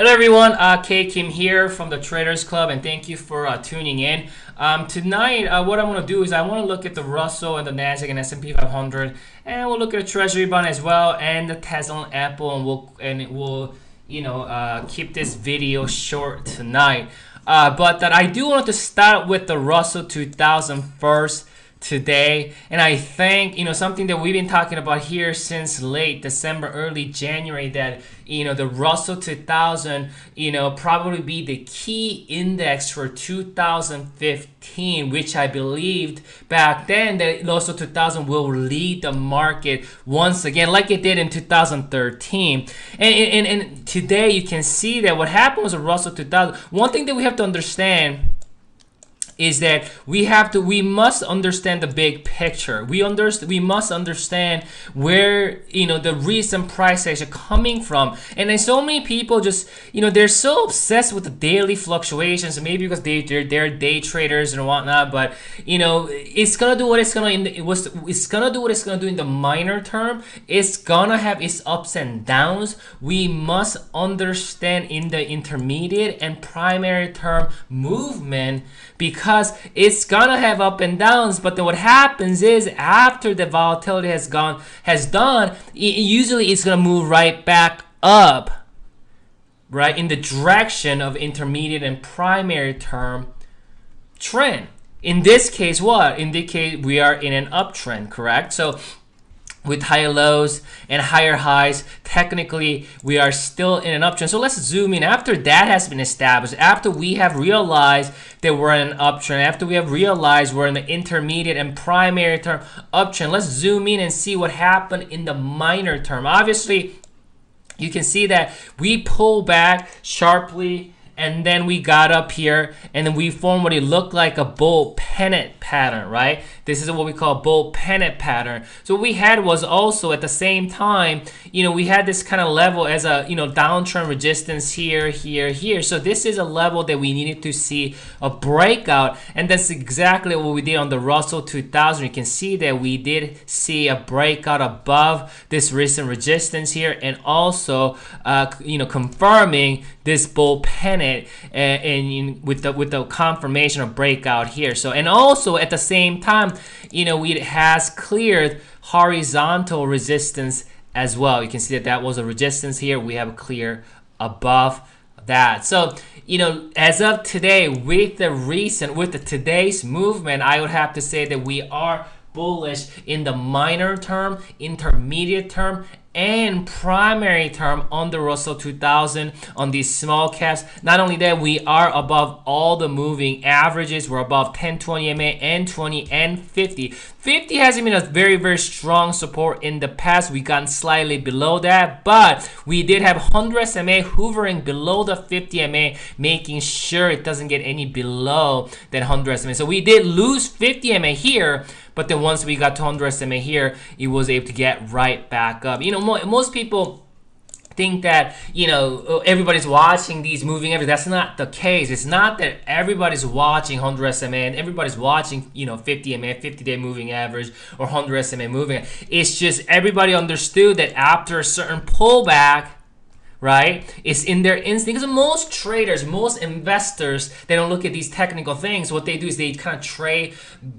Hello everyone, K Kim here from the Traders Club, and thank you for tuning in. Tonight, what I want to do is I want to look at the Russell and the Nasdaq and S&P 500, and we'll look at the Treasury Bond as well, and the Tesla and Apple, and we'll keep this video short tonight. But that I do want to start with the Russell 2000 first today, and I think something that we've been talking about here since late December, early January, that the Russell 2000 probably be the key index for 2015, which I believed back then that Russell 2000 will lead the market once again like it did in 2013. And today you can see that what happened was a Russell 2000. One thing that we have to understand is that we must understand the big picture. We must understand where the recent price action coming from. And then so many people just they're so obsessed with the daily fluctuations, maybe because they're day traders and whatnot. But it's gonna do what it's gonna do in the minor term. It's gonna have its ups and downs. We must understand in the intermediate and primary term movement, because it's gonna have up and downs. But then what happens is after the volatility has done, usually it's gonna move right back up, right, in the direction of intermediate and primary term trend. In this case, we are in an uptrend, correct? So with higher lows and higher highs, technically we are still in an uptrend. So let's zoom in. After that has been established, after we have realized that we're in an uptrend, after we have realized we're in the intermediate and primary term uptrend, let's zoom in and see what happened in the minor term. Obviously, you can see that we pull back sharply, and then we got up here, and then we formed what it looked like a bull pennant pattern, right? This is what we call bull pennant pattern. So what we had was also at the same time, we had this kind of level as a downtrend resistance here, here, here. So this is a level that we needed to see a breakout, and that's exactly what we did on the Russell 2000. You can see that we did see a breakout above this recent resistance here, and also confirming this bull pennant and with the confirmation of breakout here. So, and also at the same time, it has cleared horizontal resistance as well. You can see that that was a resistance here. We have a clear above that. So as of today, with today's movement, I would have to say that we are bullish in the minor term, intermediate term, and primary term on the Russell 2000 on these small caps. Not only that, we are above all the moving averages. We're above 10, 20 MA and 20 and 50. 50 hasn't been a very, very strong support in the past. We got slightly below that, but we did have 100 SMA hovering below the 50 MA, making sure it doesn't get any below that 100 SMA. So we did lose 50 MA here, but then once we got to 100 SMA here, it was able to get right back up. Most people think that everybody's watching these moving averages. That's not the case. It's not that everybody's watching 100 SMA and everybody's watching 50 MA, 50-day moving average, or 100 SMA moving. It's just everybody understood that after a certain pullback, right, it's in their instinct. Because most traders, most investors, they don't look at these technical things. What they do is they kind of trade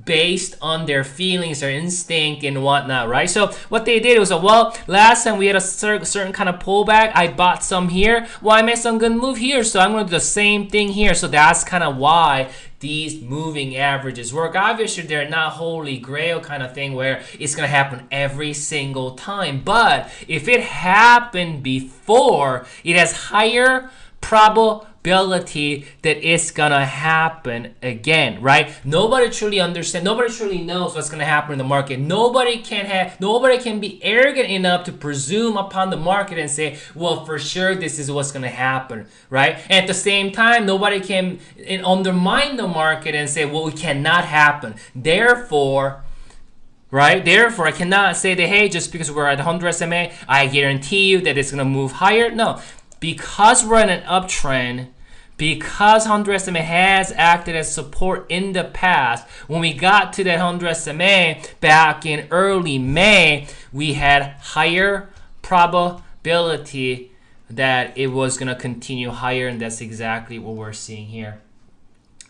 based on their feelings, their instinct, and whatnot, right? So what they did was, well, last time we had a certain kind of pullback. I bought some here. Well, I made some good move here, so I'm going to do the same thing here. So that's kind of why these moving averages work. Obviously, they're not holy grail kind of thing where it's going to happen every single time. But if it happened before, it has higher probability that it's gonna happen again, right? Nobody truly understands, nobody truly knows what's gonna happen in the market. Nobody can be arrogant enough to presume upon the market and say, well, for sure this is what's gonna happen, right? And at the same time, nobody can undermine the market and say, well, it cannot happen. Therefore, right? Therefore, I cannot say that, hey, just because we're at 100 SMA, I guarantee you that it's gonna move higher. No. Because we're in an uptrend, because 100 SMA has acted as support in the past, when we got to that 100 SMA back in early May, we had higher probability that it was going to continue higher, and that's exactly what we're seeing here.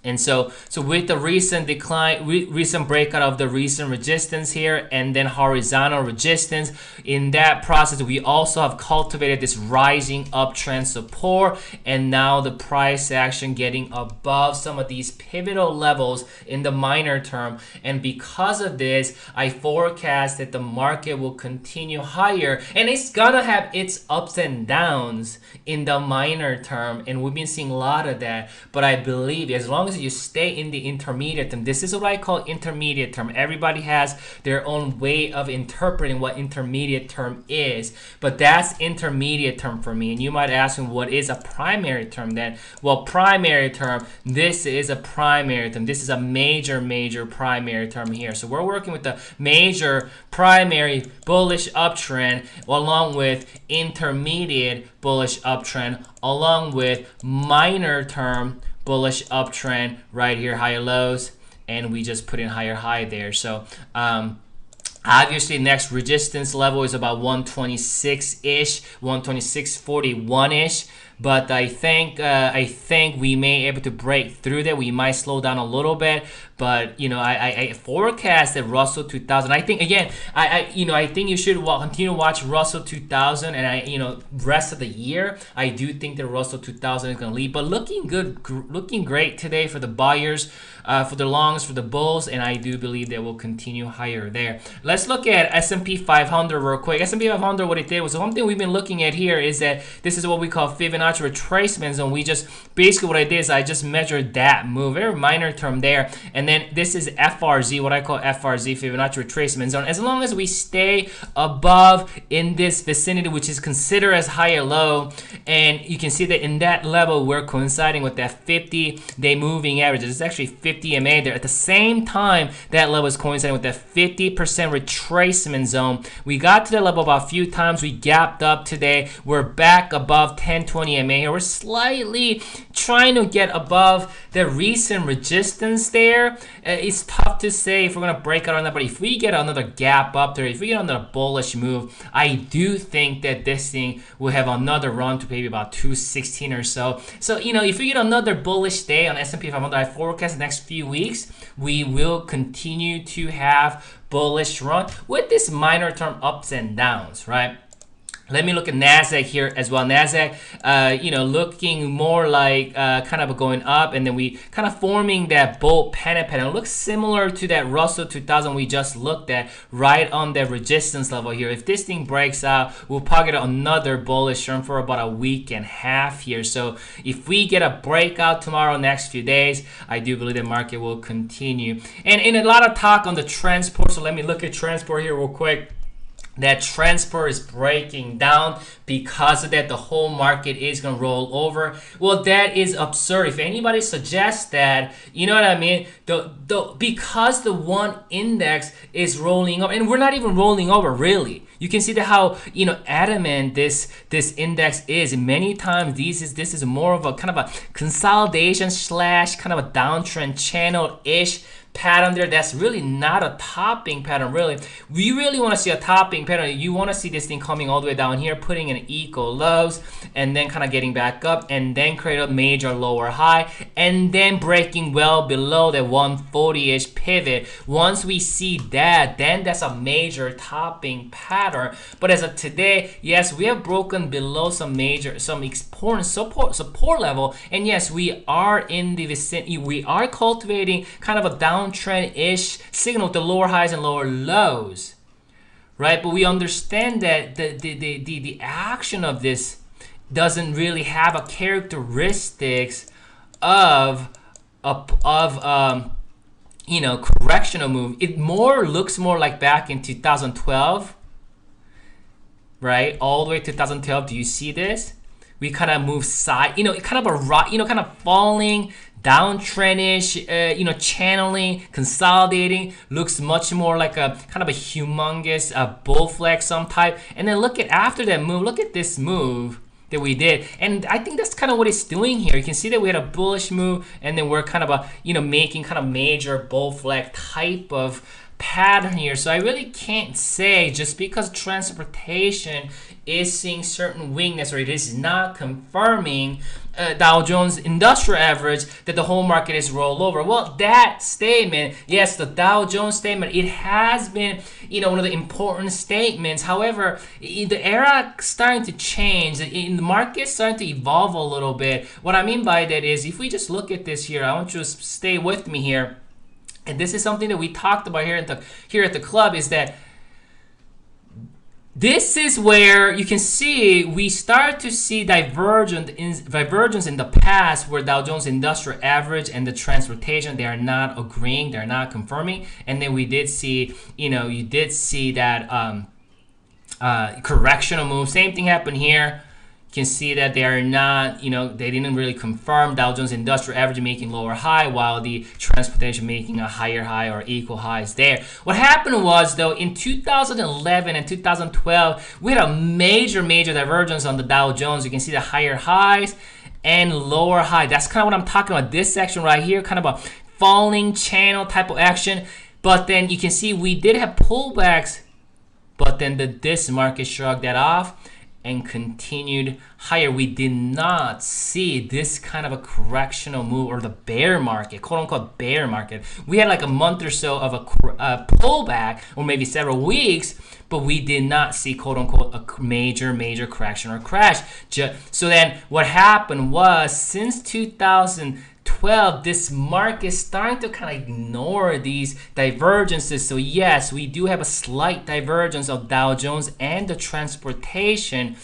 And so with the recent decline, recent breakout of the recent resistance here, and then horizontal resistance, in that process, we also have cultivated this rising uptrend support, and now the price action getting above some of these pivotal levels in the minor term. And because of this, I forecast that the market will continue higher, and it's gonna have its ups and downs in the minor term, and we've been seeing a lot of that. But I believe as long as you stay in the intermediate term, this is what I call intermediate term. Everybody has their own way of interpreting what intermediate term is, but that's intermediate term for me. And you might ask me, what is a primary term then? Well, primary term, this is a primary term. This is a major primary term here. So we're working with the major primary bullish uptrend along with intermediate bullish uptrend along with minor term bullish uptrend right here, higher lows, and we just put in higher high there. So obviously next resistance level is about 126-ish, 126.41-ish. But I think we may be able to break through that. We might slow down a little bit, but you know, I forecast that Russell 2000. I think again, I think you should continue to watch Russell 2000, and rest of the year, I do think that Russell 2000 is going to lead. But looking good, looking great today for the buyers, for the longs, for the bulls, and I do believe they will continue higher there. Let's look at S&P 500 real quick. S&P 500, what it did was one thing we've been looking at here is that this is what we call Fibonacci retracement zone. We just basically what I did is I just measured that move, very minor term there, and then this is FRZ, what I call FRZ, Fibonacci retracement zone. As long as we stay above in this vicinity, which is considered as high or low, and you can see that in that level we're coinciding with that 50-day moving average. It's actually 50 MA there. At the same time, that level is coinciding with that 50% retracement zone. We got to that level about a few times. We gapped up today. We're back above 1020 MA here. We're slightly trying to get above the recent resistance there. It's tough to say if we're going to break out on that, but if we get another gap up there, if we get another bullish move, I do think that this thing will have another run to maybe about 216 or so. So, you know, if we get another bullish day on S&P 500, I forecast the next few weeks, we will continue to have bullish run with this minor term ups and downs, right? Let me look at NASDAQ here as well. NASDAQ, looking more like kind of going up, and then we kind of forming that bull pennant pattern. It looks similar to that Russell 2000 we just looked at right on the resistance level here. If this thing breaks out, we'll probably get another bullish run for about a week and a half here. So if we get a breakout tomorrow, next few days, I do believe the market will continue. And in a lot of talk on the transport, so let me look at transport here real quick. That transport is breaking down. Because of that, the whole market is going to roll over. Well, that is absurd. If anybody suggests that, you know what I mean? Because the one index is rolling over, and we're not even rolling over really. You can see that how adamant this index is. And many times this is more of a kind of a consolidation / kind of a downtrend channel-ish pattern there. That's really not a topping pattern really. We really want to see a topping pattern. You want to see this thing coming all the way down here, putting in equal lows, and then kind of getting back up, and then create a major lower high, and then breaking well below the 140-ish pivot. Once we see that, then that's a major topping pattern. But as of today, yes, we have broken below some important support level, and yes, we are in the vicinity. We are cultivating kind of a downtrend-ish signal with the lower highs and lower lows, right? But we understand that the action of this doesn't really have a characteristics of correctional move. It looks more like back in 2012, right? All the way to 2012. Do you see this? We kind of move side, kind of a rock, kind of falling downtrend-ish, channeling, consolidating. Looks much more like a kind of a humongous bull flag some type. And then look at after that move, look at this move that we did, and I think that's kind of what it's doing here. You can see that we had a bullish move, and then we're kind of making kind of major bull flag type of pattern here. So I really can't say just because transportation is seeing certain weakness or it is not confirming Dow Jones Industrial Average that the whole market is rolled over. Well, that statement, yes, the Dow Jones statement, it has been, one of the important statements. However, the era starting to change, the market starting to evolve a little bit. What I mean by that is, if we just look at this here, I want you to stay with me here. And this is something that we talked about here at the club, is that this is where you can see we start to see divergence in the past, where Dow Jones Industrial Average and the transportation, they are not agreeing, they're not confirming. And then we did see, you did see that correctional move. Same thing happened here. You can see that they are not, they didn't really confirm Dow Jones Industrial Average making lower high, while the transportation making a higher high or equal highs there. What happened was, though, in 2011 and 2012, we had a major divergence on the Dow Jones. You can see the higher highs and lower high. That's kind of what I'm talking about. This section right here, kind of a falling channel type of action. But then you can see we did have pullbacks, but then this market shrugged that off and continued higher. We did not see this kind of a correctional move, or the bear market, quote unquote bear market. We had like a month or so of a pullback, or maybe several weeks, but we did not see, quote unquote, a major correction or crash. So then what happened was, since 2012, this market is starting to kind of ignore these divergences. So yes, we do have a slight divergence of Dow Jones and the transportation,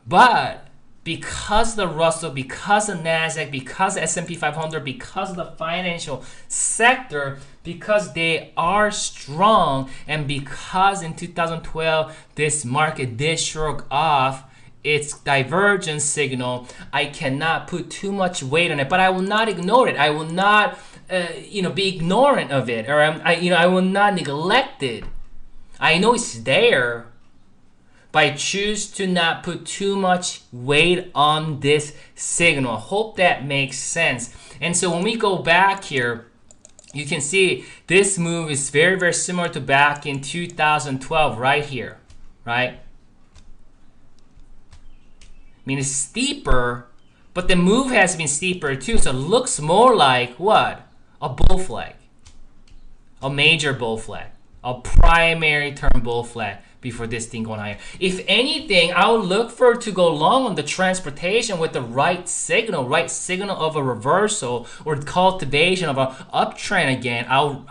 but because the Russell, because the Nasdaq, because the S&P 500, because of the financial sector, because they are strong, and because in 2012 this market did shrug off its divergence signal, I cannot put too much weight on it, but I will not ignore it. I will not, be ignorant of it, or I will not neglect it. I know it's there, but I choose to not put too much weight on this signal. Hope that makes sense. And so when we go back here, you can see this move is very similar to back in 2012, right here, right? I mean, it's steeper, but the move has been steeper too. So it looks more like what? A bull flag, a major bull flag, a primary term bull flag before this thing going higher. If anything, I would look for to go long on the transportation with the right signal of a reversal or cultivation of an uptrend again. I'll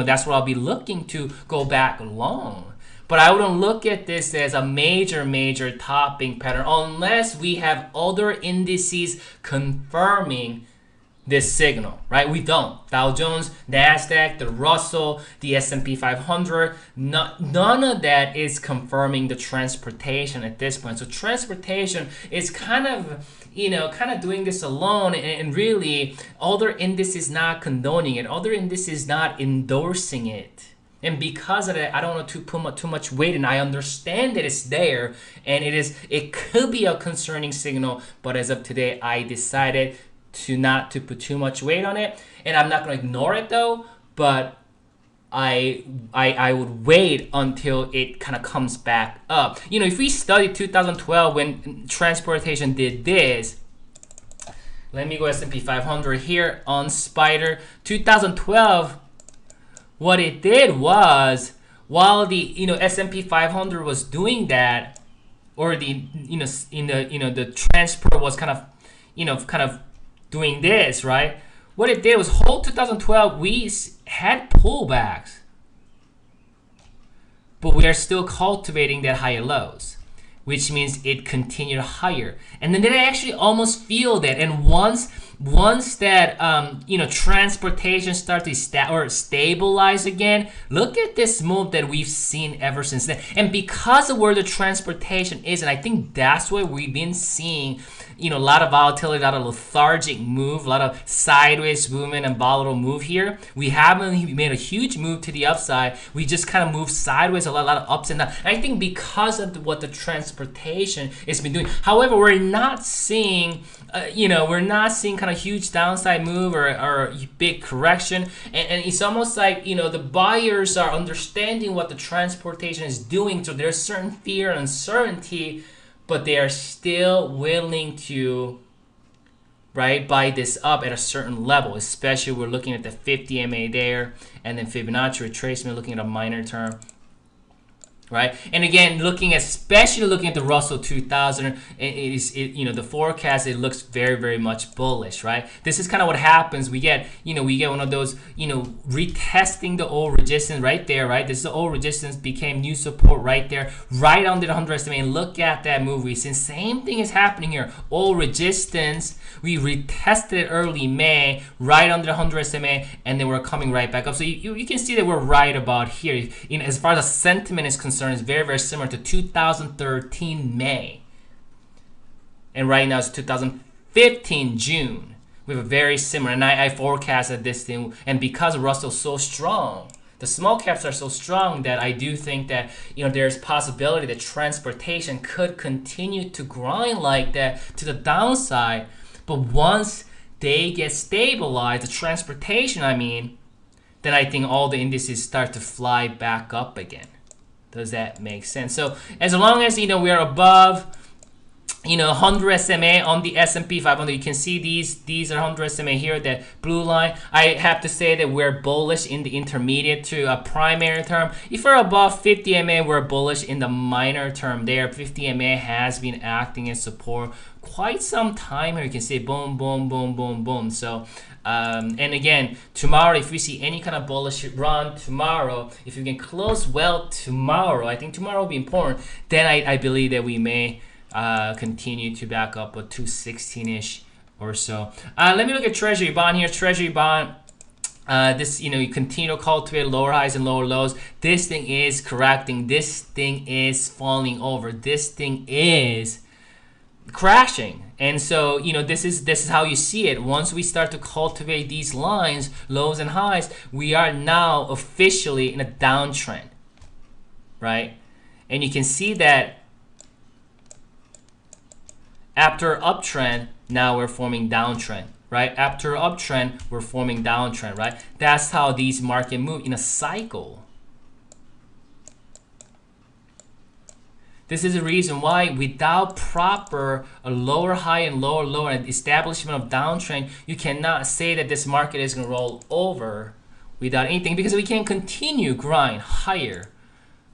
that's what I'll be looking to go back long. But I wouldn't look at this as a major topping pattern unless we have other indices confirming this signal, right? We don't. Dow Jones, Nasdaq, the Russell, the S&P 500, none of that is confirming the transportation at this point. So transportation is kind of doing this alone, and really other indices not condoning it, other indices not endorsing it. And because of that, I don't want to put too much weight, and I understand that it's there, and it could be a concerning signal, but as of today, I decided not to put too much weight on it, and I'm not going to ignore it though, but I would wait until it kind of comes back up. If we study 2012 when transportation did this, let me go S&P 500 here on Spider. 2012, what it did was, while the S&P 500 was doing that, or the the transport was kind of doing this, right? What it did was, whole 2012 we had pullbacks, but we are still cultivating that higher lows, which means it continued higher. And then I actually almost feel that, and once that transportation starts to stabilize again, look at this move that we've seen ever since then. And because of where the transportation is, and I think that's why we've been seeing a lot of volatility, a lot of lethargic move, a lot of sideways movement and volatile move here. We haven't made a huge move to the upside. We just kind of moved sideways, a lot of ups and downs. And I think because of what the transportation has been doing. However, we're not seeing kind kind of huge downside move or big correction, and it's almost like, you know, the buyers are understanding what the transportation is doing, so there's certain fear and uncertainty, but they are still willing to, right, buy this up at a certain level. Especially we're looking at the 50 MA there, and then Fibonacci retracement, looking at a minor term, right? And again, especially looking at the Russell 2000, you know, the forecast, it looks very, very much bullish, right? This is kind of what happens. We get one of those, you know, retesting the old resistance right there, right? This is the old resistance, became new support right there, right under the 100 SMA. And look at that move. We see same thing is happening here. Old resistance, we retested it early May, right under the 100 SMA, and then we're coming right back up. So you can see that we're right about here. As far as the sentiment is concerned, is very, very similar to 2013 May. And right now it's 2015 June. We have a very similar, and I forecasted this thing, and because Russell's so strong, the small caps are so strong, that I do think that, you know, there's possibility that transportation could continue to grind like that to the downside. But once they get stabilized, the transportation, I mean, then I think all the indices start to fly back up again. Does that make sense? So as long as, you know, we are above, you know, 100 SMA on the S&P 500, you can see these are 100 SMA here, that blue line. I have to say that we're bullish in the intermediate to a primary term. If we're above 50 MA, we're bullish in the minor term there. 50 MA has been acting as support quite some time here. You can see boom, boom, boom, boom, boom. So and again, tomorrow, if we see any kind of bullish run tomorrow, if you can close well tomorrow, I think tomorrow will be important, then I believe that we may continue to back up a 216-ish or so. Let me look at Treasury Bond here. Treasury Bond, this, you know, you continue to cultivate lower highs and lower lows. This thing is correcting. This thing is falling over. This thing is crashing. And so, you know, this is how you see it. Once we start to cultivate these lines, lows and highs, we are now officially in a downtrend, right? And you can see that after uptrend, now we're forming downtrend, right? After uptrend, we're forming downtrend, right? That's how these market move in a cycle. This is the reason why without proper a lower high and lower low and establishment of downtrend, you cannot say that this market is going to roll over without anything, because we can continue grind higher.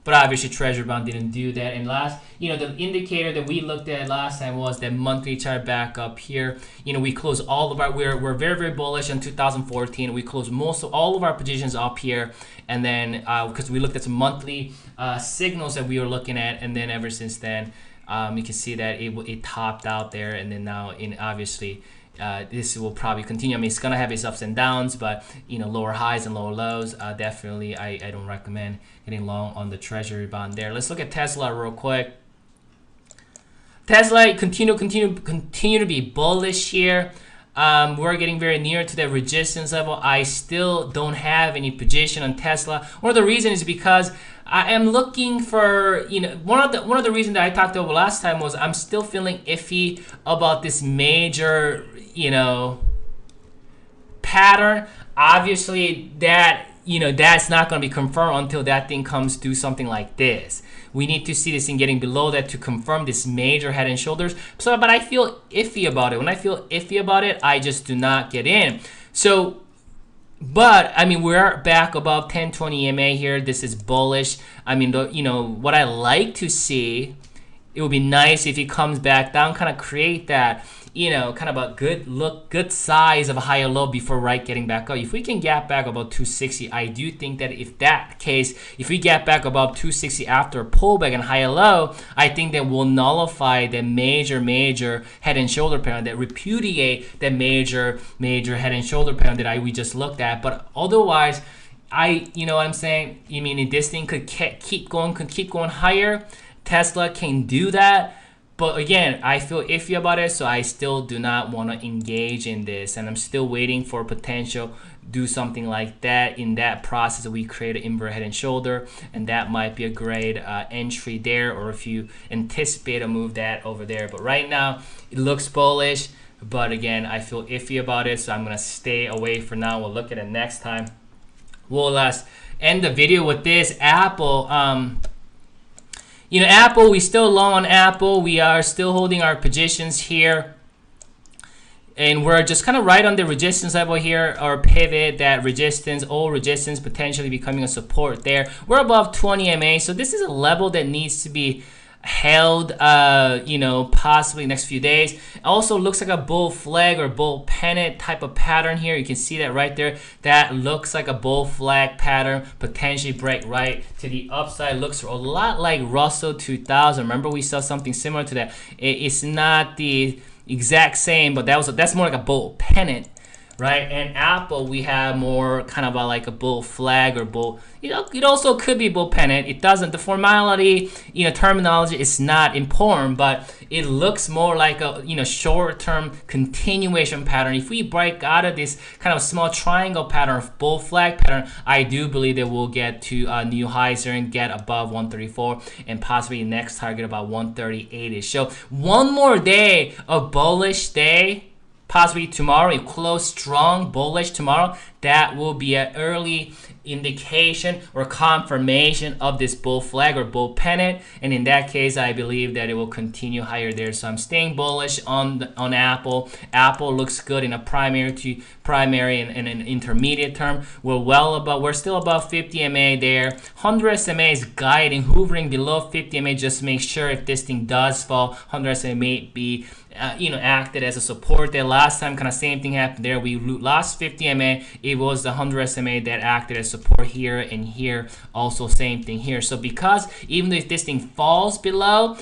But obviously Treasury Bond didn't do that. And last, you know, the indicator that we looked at last time was that monthly chart back up here. You know, we closed all of our, we're very, very bullish in 2014. We closed all of our positions up here. And then because we looked at some monthly signals that we were looking at, and then ever since then, you can see that it topped out there, and then now obviously this will probably continue. I mean, it's gonna have its ups and downs, but you know, lower highs and lower lows. Definitely, I don't recommend getting long on the Treasury Bond there. Let's look at Tesla real quick. Tesla continue to be bullish here. We're getting very near to the resistance level. I still don't have any position on Tesla. One of the reasons is because I am looking for, you know, one of the reasons that I talked about last time was I'm still feeling iffy about this major, you know, pattern. Obviously that, you know, that's not going to be confirmed until that thing comes to something like this. We need to see this thing getting below that to confirm this major head and shoulders. So, but I feel iffy about it. When I feel iffy about it, I just do not get in. So, but I mean, we're back above 1020 MA here. This is bullish. I mean, you know, what I like to see, it would be nice if it comes back down, kind of create that, you know, kind of a good size of a higher low before getting back up. If we can gap back above 260, I do think that if we gap back above 260 after a pullback and higher low, I think that will nullify the major head and shoulder pattern, that repudiate the major head and shoulder pattern that we just looked at. But otherwise, you know what I'm saying? You mean this thing could keep going higher? Tesla can do that. But again, I feel iffy about it, so I still do not want to engage in this, and I'm still waiting for potential do something like that. In that process, we create an inverted head and shoulder, and that might be a great entry there, or if you anticipate a move that over there. But right now, it looks bullish. but again, I feel iffy about it, so I'm gonna stay away for now. We'll look at it next time. We'll end the video with this. Apple. Apple, we still long on Apple. We are still holding our positions here. And we're just kind of right on the resistance level here, or pivot, that resistance, old resistance potentially becoming a support there. We're above 20 MA, so this is a level that needs to be held, possibly next few days. Also looks like a bull flag or bull pennant type of pattern here. You can see that right there. That looks like a bull flag pattern, potentially break right to the upside. Looks a lot like Russell 2000. Remember, we saw something similar to that. It's not the exact same, but that's more like a bull pennant, right? And Apple, we have more kind of like a bull flag or bull. It also could be bull pennant. It doesn't. The formality, terminology is not important, but it looks more like a short-term continuation pattern. If we break out of this kind of small triangle pattern, bull flag pattern, I do believe that we'll get to new highs here and get above 134 and possibly next target about 138ish. So one more day of bullish day. Possibly tomorrow, if close strong bullish tomorrow, that will be an early indication or confirmation of this bull flag or bull pennant, and in that case, I believe that it will continue higher there. So I'm staying bullish on Apple. Apple looks good in a primary and an intermediate term. We're still above 50 MA there. 100 SMA is guiding, hovering below 50 MA. Just make sure if this thing does fall, 100 SMA may be acted as a support there. Last time, kind of same thing happened there. We lost 50 MA. It was the 100 SMA that acted as support here, and here also same thing here. So because even if this thing falls below,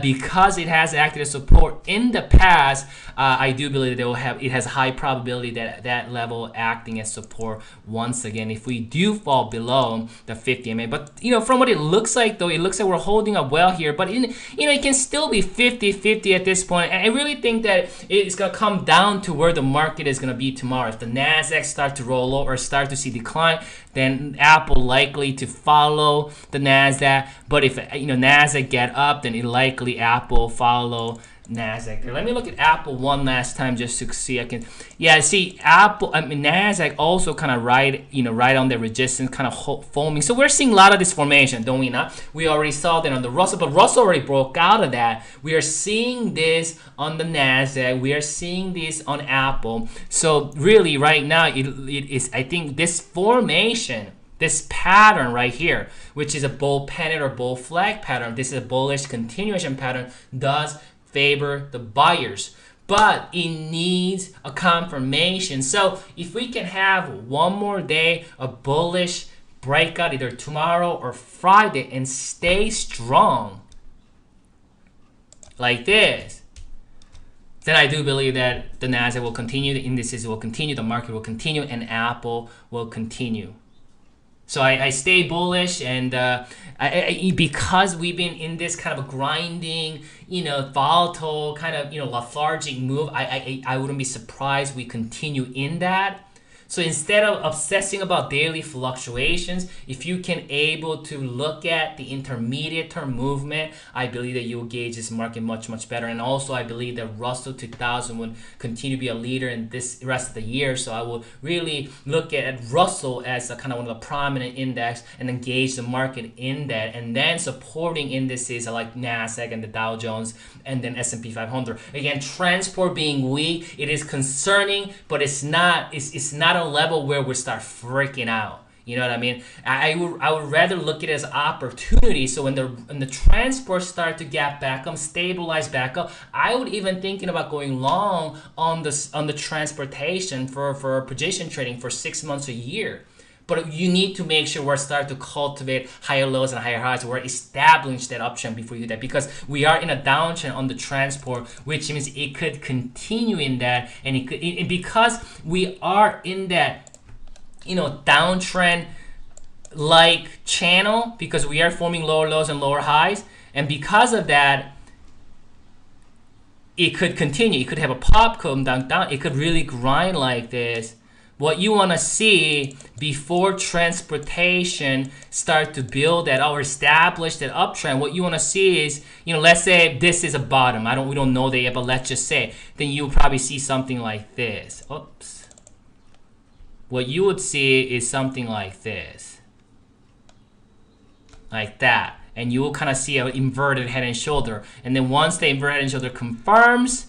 because it has acted as support in the past, I do believe that it has high probability that level acting as support once again if we do fall below the 50 MA. But from what it looks like though, it looks like we're holding up well here. But it can still be 50-50 at this point. And I really think that it's gonna come down to where the market is gonna be tomorrow. If the Nasdaq start to roll over or start to see decline, then Apple likely to follow the Nasdaq. But if Nasdaq get up, then it likely Apple follow Nasdaq. Let me look at Apple one last time just to see. See Apple. Nasdaq also kind of right on the resistance, kind of foaming. So we're seeing a lot of this formation, don't we not? We already saw that on the Russell, but Russell already broke out of that. We are seeing this on the Nasdaq. We are seeing this on Apple. So really, right now, it is. I think this formation, this pattern right here, which is a bull pennant or bull flag pattern, this is a bullish continuation pattern, does favor the buyers, but it needs a confirmation. So if we can have one more day of bullish breakout either tomorrow or Friday and stay strong like this, then I do believe that the Nasdaq will continue, the indices will continue, the market will continue, and Apple will continue. So I stay bullish, and because we've been in this kind of a grinding, volatile kind of, lethargic move, I wouldn't be surprised we continue in that. So instead of obsessing about daily fluctuations, if you can able to look at the intermediate term movement, I believe that you will gauge this market much, much better. And also I believe that Russell 2000 would continue to be a leader in this rest of the year. So I will really look at Russell as a kind of one of the prominent index and engage the market in that. And then supporting indices like NASDAQ and the Dow Jones and then S&P 500. Again, transport being weak, it is concerning, but it's not a level where we start freaking out. You know what I mean? I would rather look at it as opportunity. So when the transport start to gap back up, stabilize back up, I would even thinking about going long on the transportation for position trading for 6 months, a year. But you need to make sure we're starting to cultivate higher lows and higher highs. We're establishing that option before you do that, because we are in a downtrend on the transport, which means it could continue in that, and because we are in that, downtrend like channel, because we are forming lower lows and lower highs, and because of that, it could continue. It could have a pop, come down. It could really grind like this. what you want to see before transportation start to build that or establish that uptrend, what you want to see is, let's say this is a bottom. We don't know that yet, but let's just say, then you'll probably see something like this. Oops. What you would see is something like this. Like that. And you will kind of see an inverted head and shoulder. And then once the inverted head and shoulder confirms,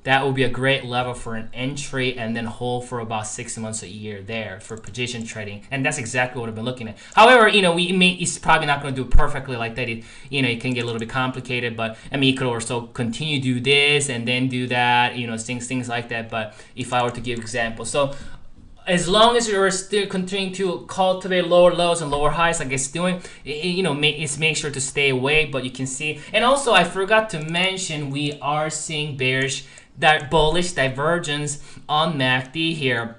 that will be a great level for an entry and then hold for about 6 months, a year there for position trading. And that's exactly what I've been looking at. However, it's probably not going to do perfectly like that. It can get a little bit complicated, but I mean, it could also continue to do this and then do that, things like that. But if I were to give examples, so as long as you're still continuing to cultivate lower lows and lower highs like it's doing, make sure to stay away. But you can see, and also I forgot to mention, we are seeing bearish, that bullish divergence on MACD here.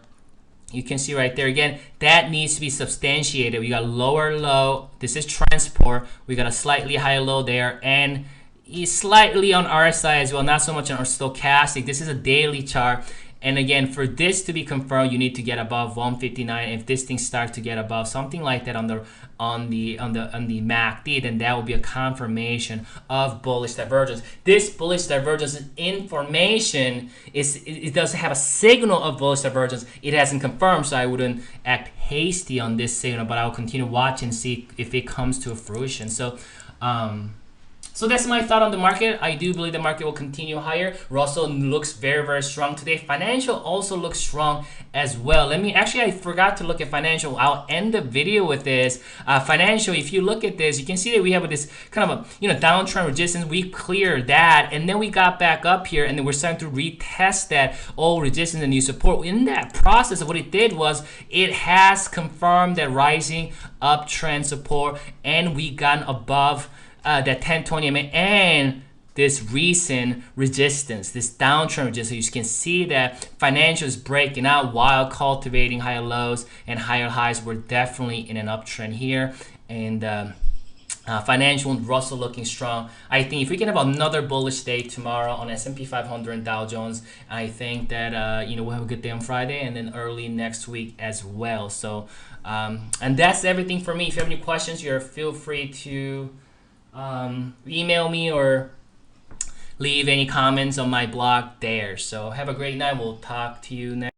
You can see right there again, that needs to be substantiated. We got lower low. This is transport. We got a slightly higher low there, and slightly on RSI as well, not so much on our stochastic. This is a daily chart. And again, for this to be confirmed, you need to get above 159. If this thing starts to get above something like that on the MACD, then that will be a confirmation of bullish divergence. This bullish divergence information it doesn't have a signal of bullish divergence. It hasn't confirmed, so I wouldn't act hasty on this signal, but I'll continue to watch and see if it comes to fruition. So that's my thought on the market. I do believe the market will continue higher. Russell looks very, very strong today. Financial also looks strong as well. I forgot to look at financial. I'll end the video with this. Financial, if you look at this, you can see that we have this kind of a downtrend resistance. We cleared that, and then we got back up here, and then we're starting to retest that old resistance and new support. In that process, what it did was it has confirmed that rising uptrend support, and we got above that 1020 MA and this recent resistance, this downtrend resistance. You can see that financial is breaking out while cultivating higher lows and higher highs. We're definitely in an uptrend here, and financial and Russell looking strong. I think if we can have another bullish day tomorrow on S&P 500 and Dow Jones, I think that we'll have a good day on Friday and then early next week as well. So and that's everything for me. If you have any questions, feel free to email me or leave any comments on my blog there. So have a great night. We'll talk to you next.